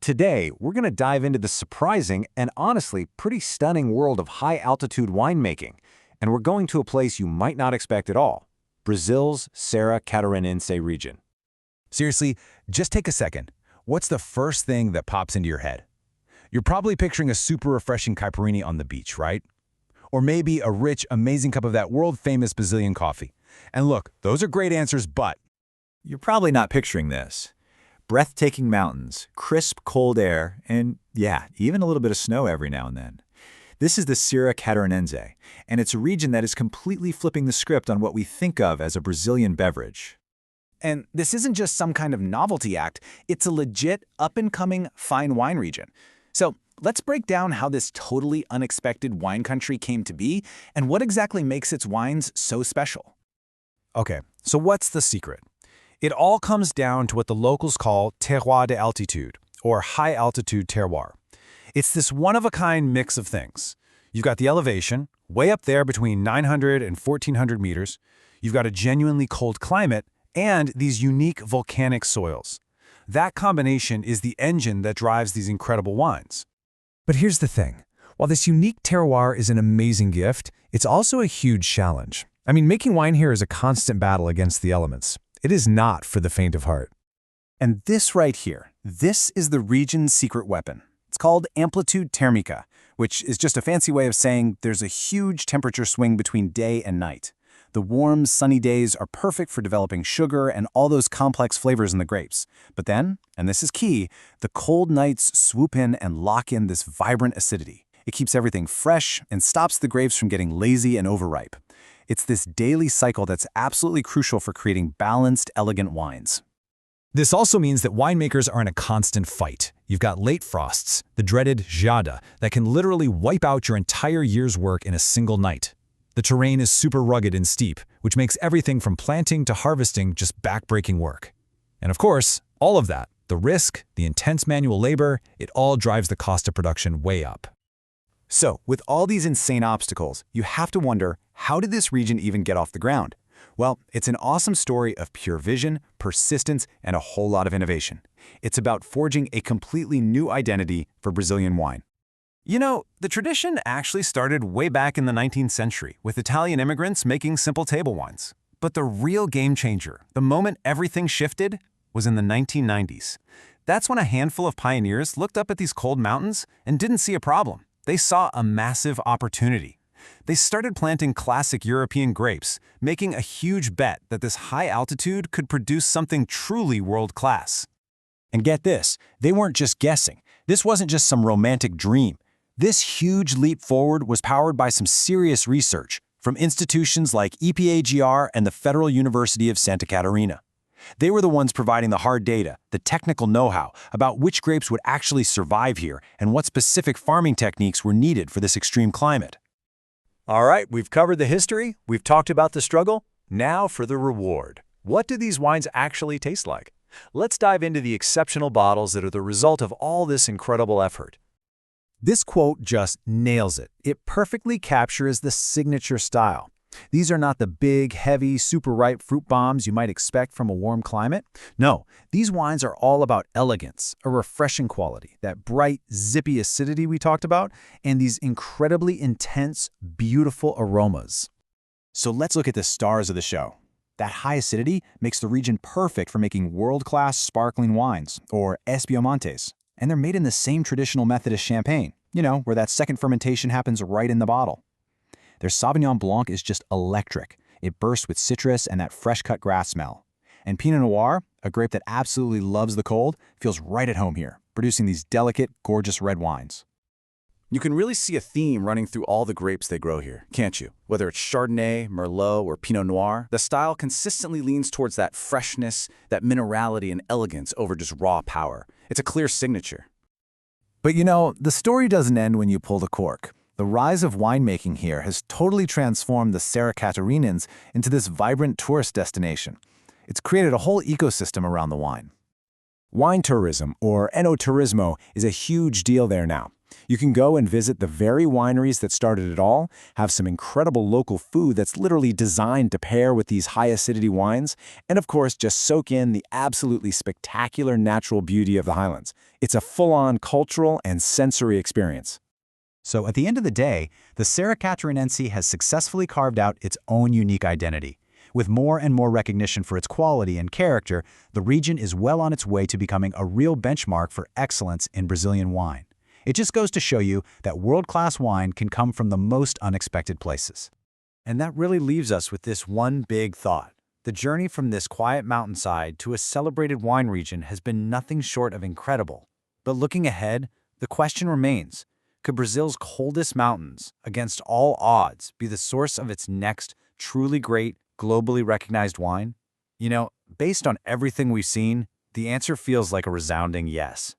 Today, we're going to dive into the surprising and honestly pretty stunning world of high-altitude winemaking, and we're going to a place you might not expect at all, Brazil's Serra Catarinense region. Seriously, just take a second. What's the first thing that pops into your head? You're probably picturing a super refreshing caipirinha on the beach, right? Or maybe a rich, amazing cup of that world-famous Brazilian coffee. And look, those are great answers, but You're probably not picturing this. Breathtaking mountains, crisp, cold air, and yeah, even a little bit of snow every now and then. This is the Serra Catarinense, and it's a region that is completely flipping the script on what we think of as a Brazilian beverage. And this isn't just some kind of novelty act, it's a legit, up-and-coming fine wine region. So let's break down how this totally unexpected wine country came to be and what exactly makes its wines so special. okay, so what's the secret? It all comes down to what the locals call terroir de altitude, or high-altitude terroir. It's this one-of-a-kind mix of things. You've got the elevation, way up there between 900 and 1,400 meters. You've got a genuinely cold climate, and these unique volcanic soils. That combination is the engine that drives these incredible wines. But here's the thing. While this unique terroir is an amazing gift, it's also a huge challenge. I mean, making wine here is a constant battle against the elements. It is not for the faint of heart. And this right here, this is the region's secret weapon. It's called amplitude thermica, which is just a fancy way of saying there's a huge temperature swing between day and night. The warm, sunny days are perfect for developing sugar and all those complex flavors in the grapes. But then, and this is key, the cold nights swoop in and lock in this vibrant acidity. It keeps everything fresh and stops the grapes from getting lazy and overripe. It's this daily cycle that's absolutely crucial for creating balanced, elegant wines. This also means that winemakers are in a constant fight. You've got late frosts, the dreaded geada, that can literally wipe out your entire year's work in a single night. The terrain is super rugged and steep, which makes everything from planting to harvesting just backbreaking work. And of course, all of that, the risk, the intense manual labor, it all drives the cost of production way up. So, with all these insane obstacles, you have to wonder, how did this region even get off the ground? Well, it's an awesome story of pure vision, persistence, and a whole lot of innovation. It's about forging a completely new identity for Brazilian wine. You know, the tradition actually started way back in the 19th century with Italian immigrants making simple table wines. But the real game changer, the moment everything shifted, was in the 1990s. That's when a handful of pioneers looked up at these cold mountains and didn't see a problem. They saw a massive opportunity. They started planting classic European grapes, making a huge bet that this high altitude could produce something truly world-class. And get this, they weren't just guessing. This wasn't just some romantic dream. This huge leap forward was powered by some serious research from institutions like EPAGR and the Federal University of Santa Catarina. They were the ones providing the hard data, the technical know-how about which grapes would actually survive here and what specific farming techniques were needed for this extreme climate. All right, we've covered the history, we've talked about the struggle. Now for the reward. What do these wines actually taste like? Let's dive into the exceptional bottles that are the result of all this incredible effort. This quote just nails it. It perfectly captures the signature style. These are not the big, heavy, super ripe fruit bombs you might expect from a warm climate. No, these wines are all about elegance, a refreshing quality, that bright, zippy acidity we talked about, and these incredibly intense, beautiful aromas. So let's look at the stars of the show. That high acidity makes the region perfect for making world-class sparkling wines, or espiomantes. And they're made in the same traditional method as champagne, where that second fermentation happens right in the bottle. Their Sauvignon Blanc is just electric. It bursts with citrus and that fresh-cut grass smell. And Pinot Noir, a grape that absolutely loves the cold, feels right at home here, producing these delicate, gorgeous red wines. You can really see a theme running through all the grapes they grow here, can't you? Whether it's Chardonnay, Merlot, or Pinot Noir, the style consistently leans towards that freshness, that minerality and elegance over just raw power. It's a clear signature. But the story doesn't end when you pull the cork. The rise of winemaking here has totally transformed the Serra Catarinense into this vibrant tourist destination. It's created a whole ecosystem around the wine. Wine tourism, or enoturismo, is a huge deal there now. You can go and visit the very wineries that started it all, have some incredible local food that's literally designed to pair with these high-acidity wines, and of course, just soak in the absolutely spectacular natural beauty of the Highlands. It's a full-on cultural and sensory experience. So at the end of the day, the Serra Catarinense has successfully carved out its own unique identity. With more and more recognition for its quality and character, the region is well on its way to becoming a real benchmark for excellence in Brazilian wine. It just goes to show you that world-class wine can come from the most unexpected places. And that really leaves us with this one big thought. The journey from this quiet mountainside to a celebrated wine region has been nothing short of incredible. But looking ahead, the question remains, could Brazil's coldest mountains, against all odds, be the source of its next truly great, globally recognized wine? You know, based on everything we've seen, the answer feels like a resounding yes.